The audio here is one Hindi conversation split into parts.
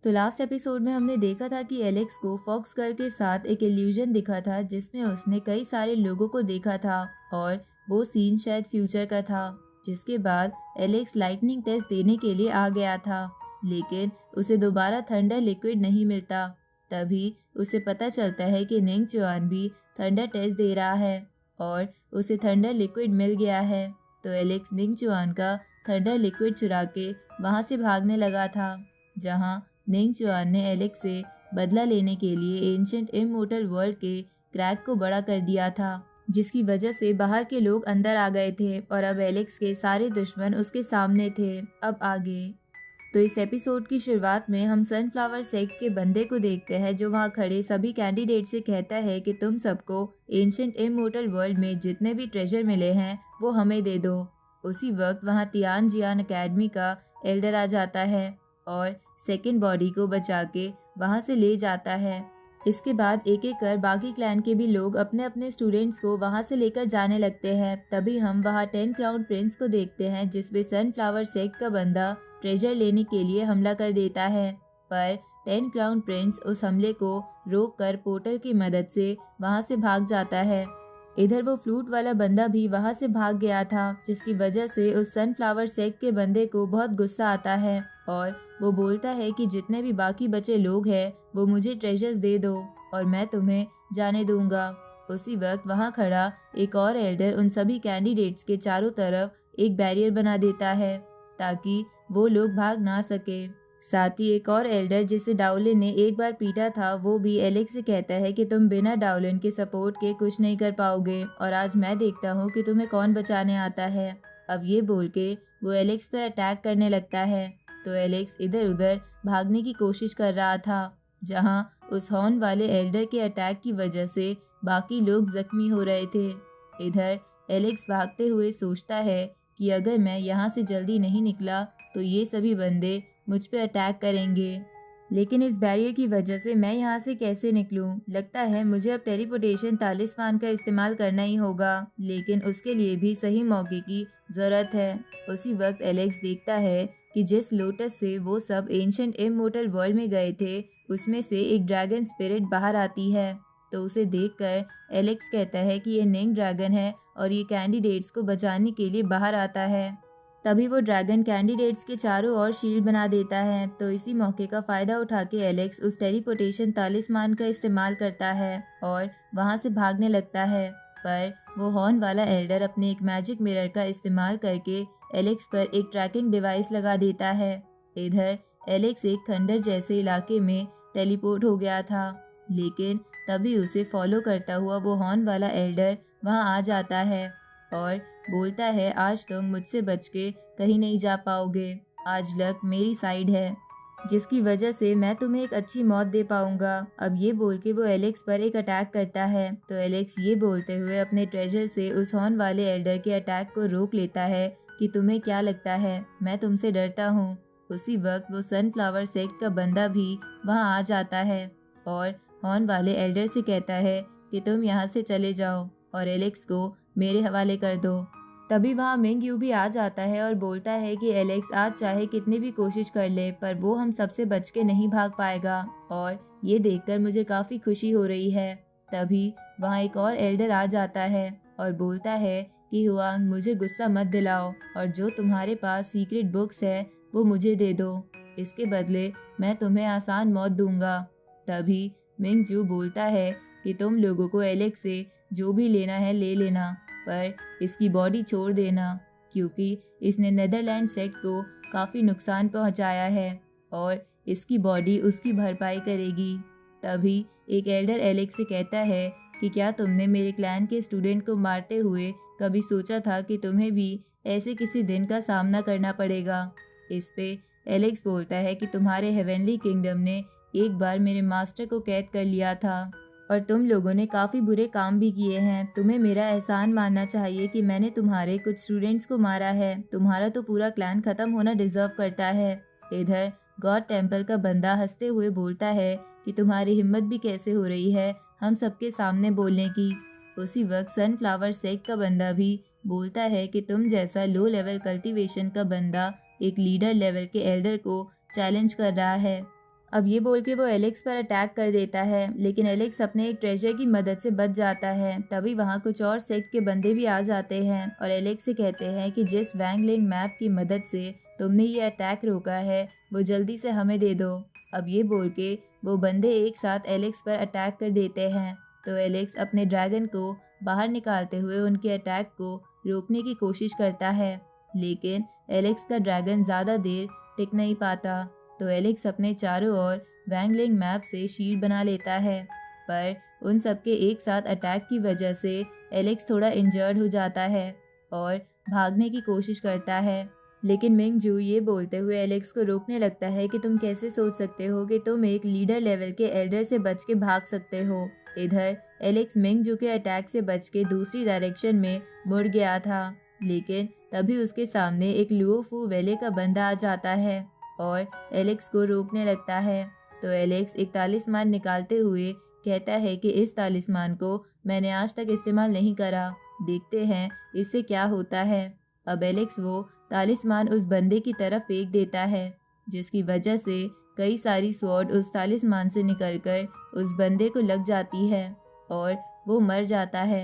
तो लास्ट एपिसोड में हमने देखा था कि एलेक्स को फॉक्स गर्ल के साथ एक इल्यूजन दिखा था जिसमें उसने कई सारे लोगों को देखा था और वो सीन शायद फ्यूचर का था। जिसके बाद एलेक्स लाइटनिंग टेस्ट देने के लिए आ गया था, लेकिन उसे दोबारा थंडर लिक्विड नहीं मिलता। तभी उसे पता चलता है कि निंग चुआन भी थंडर टेस्ट दे रहा है और उसे थंडर लिक्विड मिल गया है। तो एलेक्स निंग चुआन का थंडर लिक्विड चुरा के वहाँ से भागने लगा था, जहाँ निंग चुआन ने एलेक्स से बदला लेने के लिए एंशिएंट इमोर्टल वर्ल्ड के क्रैक को बड़ा कर दिया था, जिसकी वजह से बाहर के लोग अंदर आ गए थे और अब एलेक्स के सारे दुश्मन उसके सामने थे। अब आगे तो इस एपिसोड की शुरुआत में हम सनफ्लावर सेक्ट के बंदे को देखते हैं जो वहाँ खड़े सभी कैंडिडेट से कहता है कि तुम सबको एंशिएंट इमोर्टल वर्ल्ड में जितने भी ट्रेजर मिले हैं वो हमें दे दो। उसी वक्त वहाँ तियान जियान अकेडमी का एल्डर आ जाता है और सेकंड बॉडी को बचा के वहाँ से ले जाता है। इसके बाद एक एक कर बाकी क्लैन के भी लोग अपने अपने स्टूडेंट्स को वहाँ से लेकर जाने लगते हैं। तभी हम वहाँ 10 क्राउन प्रिंस को देखते हैं जिसमें सनफ्लावर सेक्ट का बंदा ट्रेजर लेने के लिए हमला कर देता है, पर 10 क्राउन प्रिंस उस हमले को रोक कर पोर्टल की मदद से वहाँ से भाग जाता है। इधर वो फ्लूट वाला बंदा भी वहाँ से भाग गया था, जिसकी वजह से उस सनफ्लावर सेक्ट के बंदे को बहुत गुस्सा आता है और वो बोलता है कि जितने भी बाकी बचे लोग हैं वो मुझे ट्रेजर्स दे दो और मैं तुम्हें जाने दूंगा। उसी वक्त वहाँ खड़ा एक और एल्डर उन सभी कैंडिडेट्स के चारों तरफ एक बैरियर बना देता है ताकि वो लोग भाग ना सके। साथ ही एक और एल्डर जिसे डाउलिन ने एक बार पीटा था वो भी एलेक्स से कहता है कि तुम बिना डाउलिन के सपोर्ट के कुछ नहीं कर पाओगे और आज मैं देखता हूँ कि तुम्हें कौन बचाने आता है। अब ये बोल के वो एलेक्स पर अटैक करने लगता है। तो एलेक्स इधर उधर भागने की कोशिश कर रहा था, जहाँ उस हॉर्न वाले एल्डर के अटैक की वजह से बाकी लोग जख्मी हो रहे थे। इधर एलेक्स भागते हुए सोचता है कि अगर मैं यहाँ से जल्दी नहीं निकला तो ये सभी बंदे मुझ पे अटैक करेंगे, लेकिन इस बैरियर की वजह से मैं यहाँ से कैसे निकलूं? लगता है मुझे अब टेलीपोर्टेशन तालिस्मान का इस्तेमाल करना ही होगा, लेकिन उसके लिए भी सही मौके की ज़रूरत है। उसी वक्त एलेक्स देखता है कि जिस लोटस से वो सब एंशिएंट इमोर्टल वर्ल्ड में गए थे उसमें से एक ड्रैगन स्पिरिट बाहर आती है। तो उसे देखकर एलेक्स कहता है कि ये निंग ड्रैगन है और ये कैंडिडेट्स को बचाने के लिए बाहर आता है। तभी वो ड्रैगन कैंडिडेट्स के चारों ओर शील्ड बना देता है। तो इसी मौके का फायदा उठा के एलेक्स उस टेलीपोर्टेशन तालिस्मान का इस्तेमाल करता है और वहां से भागने लगता है, पर वो हॉर्न वाला एल्डर अपने एक मैजिक मिरर का इस्तेमाल करके एलेक्स पर एक ट्रैकिंग डिवाइस लगा देता है। इधर एलेक्स एक खंडर जैसे इलाके में टेलीपोर्ट हो गया था, लेकिन तभी उसे फॉलो करता हुआ वो हॉर्न वाला एल्डर वहां आ जाता है और बोलता है आज तुम मुझसे बच के कहीं नहीं जा पाओगे, आज लक मेरी साइड है, जिसकी वजह से मैं तुम्हें एक अच्छी मौत दे पाऊंगा। अब ये बोल के वो एलेक्स पर एक अटैक करता है। तो एलेक्स ये बोलते हुए अपने ट्रेजर से उस हॉर्न वाले एल्डर के अटैक को रोक लेता है कि तुम्हें क्या लगता है मैं तुमसे डरता हूँ। उसी वक्त वो सनफ्लावर सेक्ट का बंदा भी वहाँ आ जाता है और हॉर्न वाले एल्डर से कहता है कि तुम यहाँ से चले जाओ और एलेक्स को मेरे हवाले कर दो। तभी वहाँ मिंग यू भी आ जाता है और बोलता है कि एलेक्स आज चाहे कितनी भी कोशिश कर ले पर वो हम सबसे बच के नहीं भाग पाएगा और ये देखकर मुझे काफ़ी खुशी हो रही है। तभी वहाँ एक और एल्डर आ जाता है और बोलता है कि हुआंग मुझे गुस्सा मत दिलाओ और जो तुम्हारे पास सीक्रेट बुक्स है वो मुझे दे दो, इसके बदले मैं तुम्हें आसान मौत दूंगा। तभी मिंग जू बोलता है कि तुम लोगों को एलेक्स से जो भी लेना है ले लेना, पर इसकी बॉडी छोड़ देना क्योंकि इसने नेदरलैंड सेट को काफ़ी नुकसान पहुंचाया है और इसकी बॉडी उसकी भरपाई करेगी। तभी एक एल्डर एलेक्स से कहता है कि क्या तुमने मेरे क्लैन के स्टूडेंट को मारते हुए कभी सोचा था कि तुम्हें भी ऐसे किसी दिन का सामना करना पड़ेगा? इस पे एलेक्स बोलता है कि तुम्हारे हेवनली किंगडम ने एक बार मेरे मास्टर को कैद कर लिया था और तुम लोगों ने काफ़ी बुरे काम भी किए हैं। तुम्हें मेरा एहसान मानना चाहिए कि मैंने तुम्हारे कुछ स्टूडेंट्स को मारा है। तुम्हारा तो पूरा क्लैन ख़त्म होना डिजर्व करता है। इधर गॉड टेम्पल का बंदा हंसते हुए बोलता है कि तुम्हारी हिम्मत भी कैसे हो रही है हम सबके सामने बोलने की। उसी वक्त सनफ्लावर सेक्ट का बंदा भी बोलता है कि तुम जैसा लो लेवल कल्टीवेशन का बंदा एक लीडर लेवल के एल्डर को चैलेंज कर रहा है। अब ये बोल के वो एलेक्स पर अटैक कर देता है, लेकिन एलेक्स अपने एक ट्रेजर की मदद से बच जाता है। तभी वहाँ कुछ और सेक्ट के बंदे भी आ जाते हैं और एलेक्स से कहते हैं कि जिस वैंगलिंग मैप की मदद से तुमने ये अटैक रोका है वो जल्दी से हमें दे दो। अब ये बोल के वो बंदे एक साथ एलेक्स पर अटैक कर देते हैं। तो एलेक्स अपने ड्रैगन को बाहर निकालते हुए उनके अटैक को रोकने की कोशिश करता है, लेकिन एलेक्स का ड्रैगन ज़्यादा देर टिक नहीं पाता। तो एलेक्स अपने चारों ओर वैंगलिंग मैप से शील्ड बना लेता है, पर उन सबके एक साथ अटैक की वजह से एलेक्स थोड़ा इंजर्ड हो जाता है और भागने की कोशिश करता है। लेकिन मिंगजू ये बोलते हुए एलेक्स को रोकने लगता है कि तुम कैसे सोच सकते हो कि तुम एक लीडर लेवल के एल्डर से बच के भाग सकते हो। इधर एलेक्स मिंगजू के अटैक से बच के दूसरी डायरेक्शन में मुड़ गया था, लेकिन तभी उसके सामने एक लुओफू वेले का बंदा आ जाता है और एलेक्स को रोकने लगता है। तो एलेक्स एक तालिस्मान निकालते हुए कहता है कि इस तालिस्मान को मैंने आज तक इस्तेमाल नहीं करा, देखते हैं इससे क्या होता है। अब एलेक्स वो तालिस्मान उस बंदे की तरफ फेंक देता है, जिसकी वजह से कई सारी स्वॉर्ड उस तालिस्मान से निकलकर उस बंदे को लग जाती है और वो मर जाता है।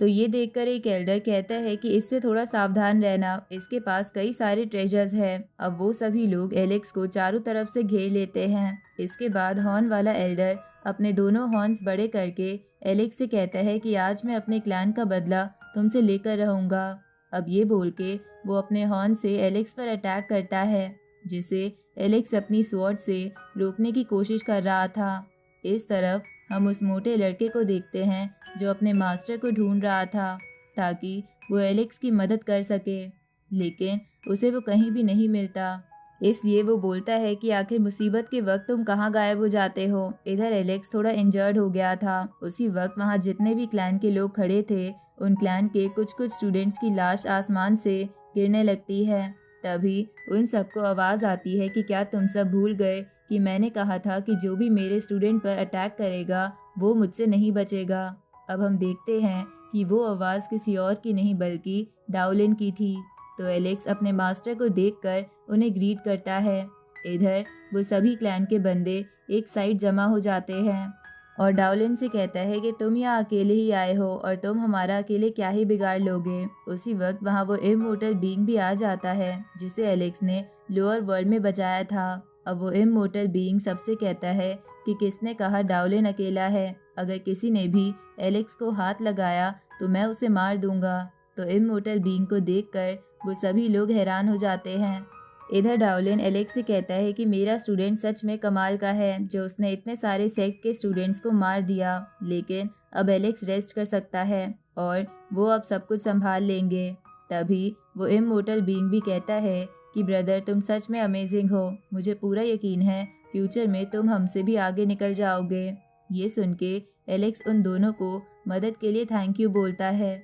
तो ये देखकर एक एल्डर कहता है कि इससे थोड़ा सावधान रहना, इसके पास कई सारे ट्रेजर्स हैं। अब वो सभी लोग एलेक्स को चारों तरफ से घेर लेते हैं। इसके बाद हॉर्न वाला एल्डर अपने दोनों हॉर्न्स बड़े करके एलेक्स से कहता है कि आज मैं अपने क्लैन का बदला तुमसे लेकर रहूँगा। अब ये बोल के वो अपने हॉर्न से एलेक्स पर अटैक करता है, जिसे एलेक्स अपनी स्वॉर्ड से रोकने की कोशिश कर रहा था। इस तरफ हम उस मोटे लड़के को देखते हैं जो अपने मास्टर को ढूंढ रहा था ताकि वो एलेक्स की मदद कर सके, लेकिन उसे वो कहीं भी नहीं मिलता। इसलिए वो बोलता है कि आखिर मुसीबत के वक्त तुम कहाँ गायब हो जाते हो। इधर एलेक्स थोड़ा इंजर्ड हो गया था। उसी वक्त वहाँ जितने भी क्लैन के लोग खड़े थे उन क्लैन के कुछ कुछ स्टूडेंट्स की लाश आसमान से गिरने लगती है। तभी उन सबको आवाज़ आती है कि क्या तुम सब भूल गए कि मैंने कहा था कि जो भी मेरे स्टूडेंट पर अटैक करेगा वो मुझसे नहीं बचेगा। अब हम देखते हैं कि वो आवाज़ किसी और की नहीं बल्कि डाउलिन की थी। तो एलेक्स अपने मास्टर को देखकर उन्हें ग्रीट करता है। इधर वो सभी क्लैन के बंदे एक साइड जमा हो जाते हैं और डाउलिन से कहता है कि तुम यहाँ अकेले ही आए हो और तुम हमारा अकेले क्या ही बिगाड़ लोगे। उसी वक्त वहाँ वो इमोर्टल बीइंग भी आ जाता है जिसे एलेक्स ने लोअर वर्ल्ड में बचाया था। अब वो इमोर्टल बीइंग सबसे कहता है कि किसने कहा डाउलिन अकेला है, अगर किसी ने भी एलेक्स को हाथ लगाया तो मैं उसे मार दूंगा। तो इमोर्टल बीइंग को देखकर वो सभी लोग हैरान हो जाते हैं। इधर डाउलिन एलेक्स से कहता है कि मेरा स्टूडेंट सच में कमाल का है जो उसने इतने सारे सेक्ट के स्टूडेंट्स को मार दिया, लेकिन अब एलेक्स रेस्ट कर सकता है और वो अब सब कुछ संभाल लेंगे। तभी वो इमोर्टल बीइंग भी कहता है कि ब्रदर तुम सच में अमेजिंग हो, मुझे पूरा यकीन है फ्यूचर में तुम हमसे भी आगे निकल जाओगे। ये सुन के एलेक्स उन दोनों को मदद के लिए थैंक यू बोलता है।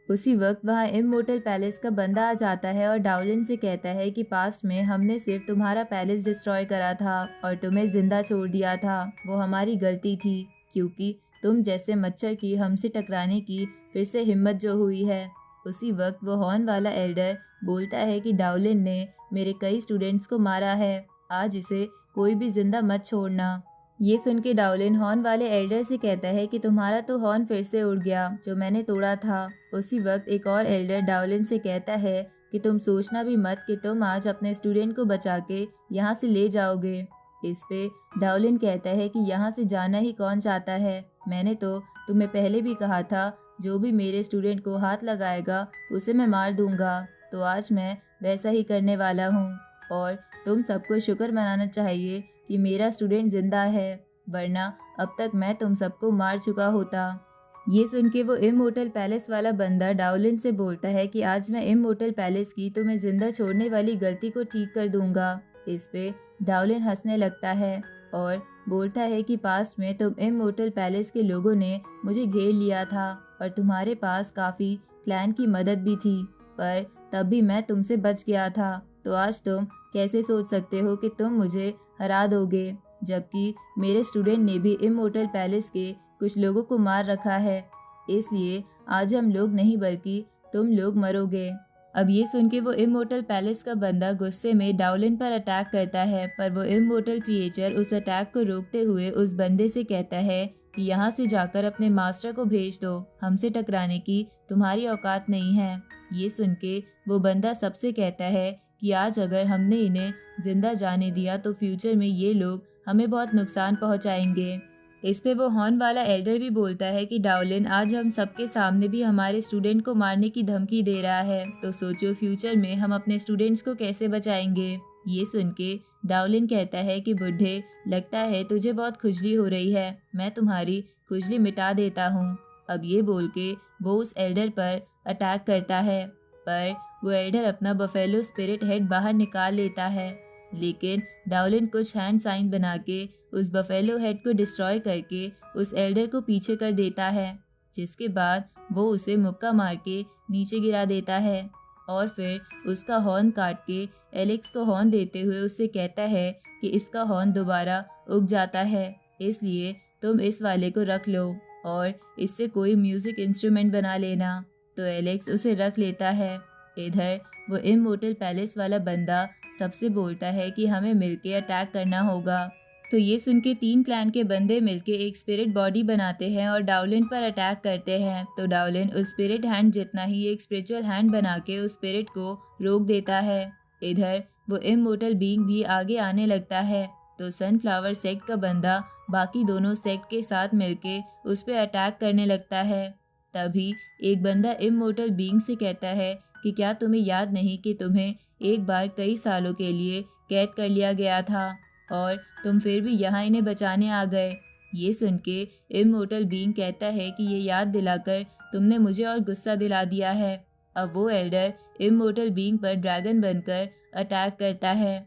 उसी वक्त वहाँ इमोर्टल पैलेस का बंदा आ जाता है और डाउलिन से कहता है कि पास्ट में हमने सिर्फ तुम्हारा पैलेस डिस्ट्रॉय करा था और तुम्हें जिंदा छोड़ दिया था। वो हमारी गलती थी क्योंकि तुम जैसे मच्छर की हमसे टकराने की फिर से हिम्मत जो हुई है। उसी वक्त वो हॉर्न वाला एल्डर बोलता है कि डाउलिन ने मेरे कई स्टूडेंट्स को मारा है, आज इसे कोई भी जिंदा मत छोड़ना। ये सुन के डाउलिन हॉर्न वाले एल्डर से कहता है कि तुम्हारा तो हॉर्न फिर से उड़ गया जो मैंने तोड़ा था। उसी वक्त एक और एल्डर डाउलिन से कहता है कि तुम सोचना भी मत कि तुम आज अपने स्टूडेंट को बचा के यहाँ से ले जाओगे। इस पे डाउलिन कहता है कि यहाँ से जाना ही कौन चाहता है, मैंने तो तुम्हें पहले भी कहा था जो भी मेरे स्टूडेंट को हाथ लगाएगा उसे मैं मार दूंगा। तो आज मैं वैसा ही करने वाला हूँ और तुम सबको शुक्र मनाना चाहिए कि मेरा स्टूडेंट जिंदा है, वरना अब तक मैं तुम सबको मार चुका होता। ये सुन के वो इमोर्टल पैलेस वाला बंदा डाउलिन से बोलता है कि आज मैं इमोर्टल पैलेस की तुम्हें जिंदा छोड़ने वाली गलती को ठीक कर दूंगा। इस पे डाउलिन हंसने लगता है और बोलता है कि पास्ट में तुम इमोर्टल पैलेस के लोगों ने मुझे घेर लिया था और तुम्हारे पास काफ़ी क्लैन की मदद भी थी, पर तब भी मैं तुमसे बच गया था। तो आज तुम कैसे सोच सकते हो कि तुम मुझे हरा दोगे, जबकि मेरे स्टूडेंट ने भी इमोर्टल पैलेस के कुछ लोगों को मार रखा है। इसलिए आज हम लोग नहीं बल्कि तुम लोग मरोगे। अब ये सुन के वो इमोर्टल पैलेस का बंदा गुस्से में डाउलिन पर अटैक करता है, पर वो इमोर्टल क्रिएचर उस अटैक को रोकते हुए उस बंदे से कहता है कि यहाँ से जाकर अपने मास्टर को भेज दो, हमसे टकराने की तुम्हारी औकात नहीं है। ये सुन के वो बंदा सबसे कहता है कि आज अगर हमने इन्हें जिंदा जाने दिया तो फ्यूचर में ये लोग हमें बहुत नुकसान पहुंचाएंगे। इस पे वो हॉर्न वाला एल्डर भी बोलता है कि डाउलिन आज हम सबके सामने भी हमारे स्टूडेंट को मारने की धमकी दे रहा है, तो सोचो फ्यूचर में हम अपने स्टूडेंट्स को कैसे बचाएंगे। ये सुन के डाउलिन कहता है कि बुढ़े, लगता है तुझे बहुत खुजली हो रही है, मैं तुम्हारी खुजली मिटा देता हूँ। अब ये बोल के वो उस एल्डर पर अटैक करता है, पर वो एल्डर अपना बफेलो स्पिरिट हेड बाहर निकाल लेता है, लेकिन डाउलिन कुछ हैंड साइन बना के उस बफेलो हेड को डिस्ट्रॉय करके उस एल्डर को पीछे कर देता है, जिसके बाद वो उसे मुक्का मार के नीचे गिरा देता है और फिर उसका हॉर्न काट के एलेक्स को हॉर्न देते हुए उससे कहता है कि इसका हॉर्न दोबारा उग जाता है, इसलिए तुम इस वाले को रख लो और इससे कोई म्यूजिक इंस्ट्रूमेंट बना लेना। तो एलेक्स उसे रख लेता है। इधर वो इमोर्टल पैलेस वाला बंदा सबसे बोलता है कि हमें मिलके अटैक करना होगा। तो ये सुन के 3 क्लैन के बंदे मिलके एक स्पिरिट बॉडी बनाते हैं और डाउलिन पर अटैक करते हैं। तो डाउलिन उस स्पिरिट हैंड जितना ही एक स्पिरिचुअल हैंड बना के उस स्पिरिट को रोक देता है। इधर वो इमोर्टल बीइंग भी आगे आने लगता है। तो सनफ्लावर सेक्ट का बंदा बाकी दोनों सेक्ट के साथ मिलके उस पर अटैक करने लगता है। तभी एक बंदा इमोर्टल बीइंग से कहता है कि क्या तुम्हें याद नहीं कि तुम्हें एक बार कई सालों के लिए कैद कर लिया गया था और तुम फिर भी यहाँ इन्हें बचाने आ गए। ये सुन के इमोर्टल बीइंग कहता है कि ये याद दिलाकर तुमने मुझे और गुस्सा दिला दिया है। अब वो एल्डर इमोर्टल बीइंग पर ड्रैगन बनकर अटैक करता है।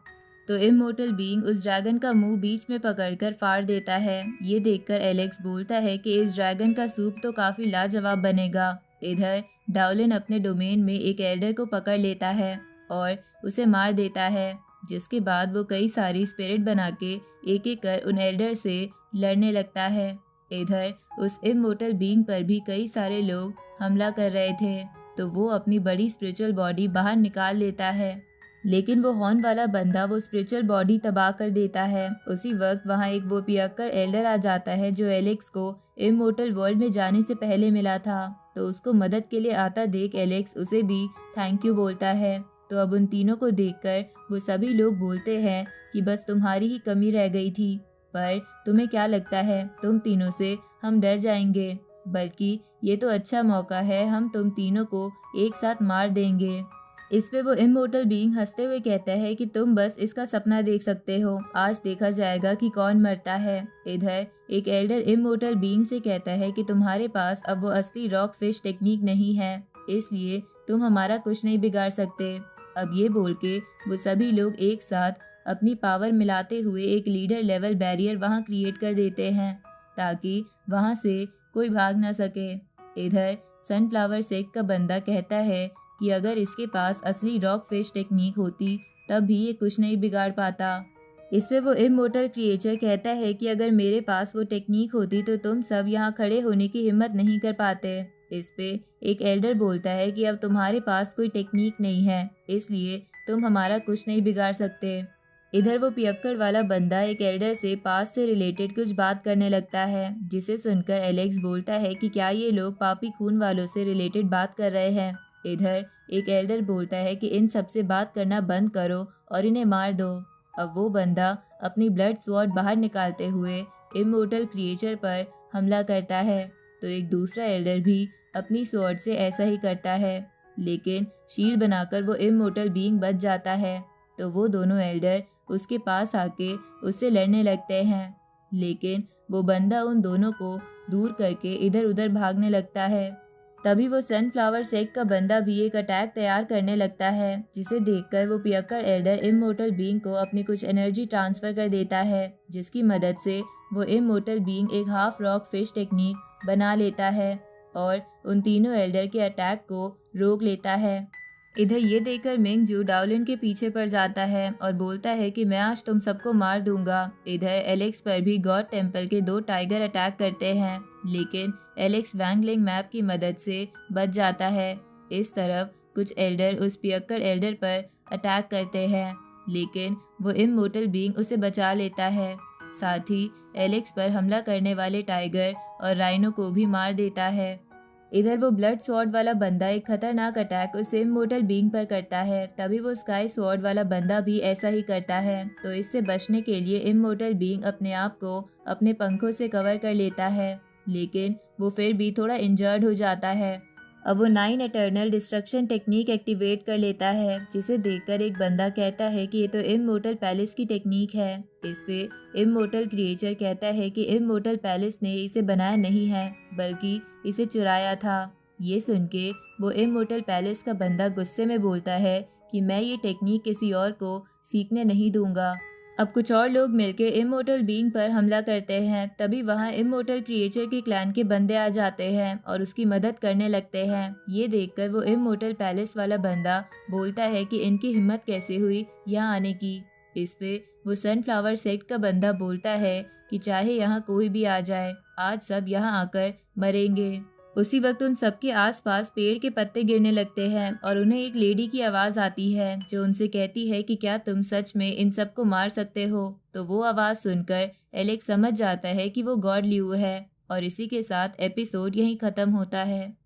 तो इमोर्टल बीइंग उस ड्रैगन का मुंह बीच में पकड़कर फाड़ देता है। ये देखकर एलेक्स बोलता है कि इस ड्रैगन का सूप तो काफी लाजवाब बनेगा। इधर डाउलिन अपने डोमेन में एक एल्डर को पकड़ लेता है और उसे मार देता है, जिसके बाद वो कई सारी स्पिरिट बना के एक एक कर उन एल्डर से लड़ने लगता है। इधर उस इमोर्टल बीइंग पर भी कई सारे लोग हमला कर रहे थे, तो वो अपनी बड़ी स्पिरिचुअल बॉडी बाहर निकाल लेता है, लेकिन वो हॉर्न वाला बंदा वो स्पिरिचुअल बॉडी तबाह कर देता है। उसी वक्त वहाँ एक वो पियक्कर एल्डर आ जाता है जो एलेक्स को इमोर्टल वर्ल्ड में जाने से पहले मिला था। तो उसको मदद के लिए आता देख एलेक्स उसे भी थैंक यू बोलता है। तो अब उन तीनों को देखकर वो सभी लोग बोलते हैं कि बस तुम्हारी ही कमी रह गई थी, पर तुम्हें क्या लगता है तुम तीनों से हम डर जाएंगे? बल्कि ये तो अच्छा मौका है, हम तुम तीनों को एक साथ मार देंगे। इस पे वो इमोर्टल बीइंग हंसते हुए कहता है कि तुम बस इसका सपना देख सकते हो, आज देखा जाएगा कि कौन मरता है। इधर एक एल्डर इमोर्टल बीइंग से कहता है कि तुम्हारे पास अब वो असली रॉक फिश टेक्निक नहीं है, इसलिए तुम हमारा कुछ नहीं बिगाड़ सकते। अब ये बोल के वो सभी लोग एक साथ अपनी पावर मिलाते हुए एक लीडर लेवल बैरियर वहाँ क्रिएट कर देते हैं, ताकि वहाँ से कोई भाग ना सके। इधर सनफ्लावर सेक्ट का बंदा कहता है कि अगर इसके पास असली रॉक फिश टेक्निक होती तब भी ये कुछ नहीं बिगाड़ पाता। इस पे वो इमोर्टल क्रिएचर कहता है कि अगर मेरे पास वो टेक्निक होती तो तुम सब यहाँ खड़े होने की हिम्मत नहीं कर पाते। इस पे एक एल्डर बोलता है कि अब तुम्हारे पास कोई टेक्निक नहीं है, इसलिए तुम हमारा कुछ नहीं बिगाड़ सकते। इधर वो पियक्कड़ वाला बंदा एक एल्डर से पास से रिलेटेड कुछ बात करने लगता है, जिसे सुनकर एलेक्स बोलता है कि क्या ये लोग पापी खून वालों से रिलेटेड बात कर रहे हैं। इधर एक एल्डर बोलता है कि इन सब से बात करना बंद करो और इन्हें मार दो। अब वो बंदा अपनी ब्लड स्वॉर्ड बाहर निकालते हुए इमोर्टल क्रिएचर पर हमला करता है। तो एक दूसरा एल्डर भी अपनी स्वॉर्ड से ऐसा ही करता है, लेकिन शील्ड बनाकर वो इमोर्टल बीइंग बच जाता है। तो वो दोनों एल्डर उसके पास आके उससे लड़ने लगते हैं, लेकिन वो बंदा उन दोनों को दूर करके इधर उधर भागने लगता है। तभी वो सनफ्लावर सेक्ट का बंदा भी एक अटैक तैयार करने लगता है, जिसे देखकर वो पियक्कड़ एल्डर इमोर्टल बीइंग को अपनी कुछ एनर्जी ट्रांसफर कर देता है, जिसकी मदद से वो इमोर्टल बीइंग एक हाफ रॉक फिश टेक्निक बना लेता है और उन तीनों एल्डर के अटैक को रोक लेता है। इधर ये देखकर मिंगजू डाउलिन के पीछे पड़ जाता है और बोलता है कि मैं आज तुम सबको मार दूंगा। इधर एलेक्स पर भी गॉड टेम्पल के 2 टाइगर अटैक करते हैं, लेकिन एलेक्स वैंगलिंग मैप की मदद से बच जाता है। इस तरफ कुछ एल्डर उस पियक्कड़ एल्डर पर अटैक करते हैं, लेकिन वो इमोर्टल बीइंग उसे बचा लेता है। साथ ही एलेक्स पर हमला करने वाले टाइगर और राइनो को भी मार देता है। इधर वो ब्लड स्वॉर्ड वाला बंदा एक खतरनाक अटैक उस इमोर्टल बीइंग पर करता है। तभी वो स्काई स्वॉर्ड वाला बंदा भी ऐसा ही करता है। तो इससे बचने के लिए इमोर्टल बीइंग अपने आप को अपने पंखों से कवर कर लेता है, लेकिन वो फिर भी थोड़ा इंजर्ड हो जाता है। अब वो 9 एटर्नल डिस्ट्रक्शन टेक्निक एक्टिवेट कर लेता है, जिसे देखकर एक बंदा कहता है कि ये तो इमोर्टल पैलेस की टेक्निक है। इस पे इमोर्टल क्रिएचर कहता है कि इमोर्टल पैलेस ने इसे बनाया नहीं है, बल्कि इसे चुराया था। ये सुन के वो इमोर्टल पैलेस का बंदा गुस्से में बोलता है कि मैं ये टेक्निक किसी और को सीखने नहीं दूंगा। अब कुछ और लोग मिलकर इमोर्टल बीइंग पर हमला करते हैं। तभी वहां इमोर्टल क्रिएचर के क्लैन के बंदे आ जाते हैं और उसकी मदद करने लगते हैं। ये देखकर वो इमोर्टल पैलेस वाला बंदा बोलता है कि इनकी हिम्मत कैसे हुई यहाँ आने की। इस पे वो सनफ्लावर सेक्ट का बंदा बोलता है कि चाहे यहाँ कोई भी आ जाए, आज सब यहाँ आकर मरेंगे। उसी वक्त उन सबके आसपास पेड़ के पत्ते गिरने लगते हैं और उन्हें एक लेडी की आवाज़ आती है जो उनसे कहती है कि क्या तुम सच में इन सबको मार सकते हो। तो वो आवाज़ सुनकर एलेक्स समझ जाता है कि वो गॉड ल्यू है और इसी के साथ एपिसोड यहीं ख़त्म होता है।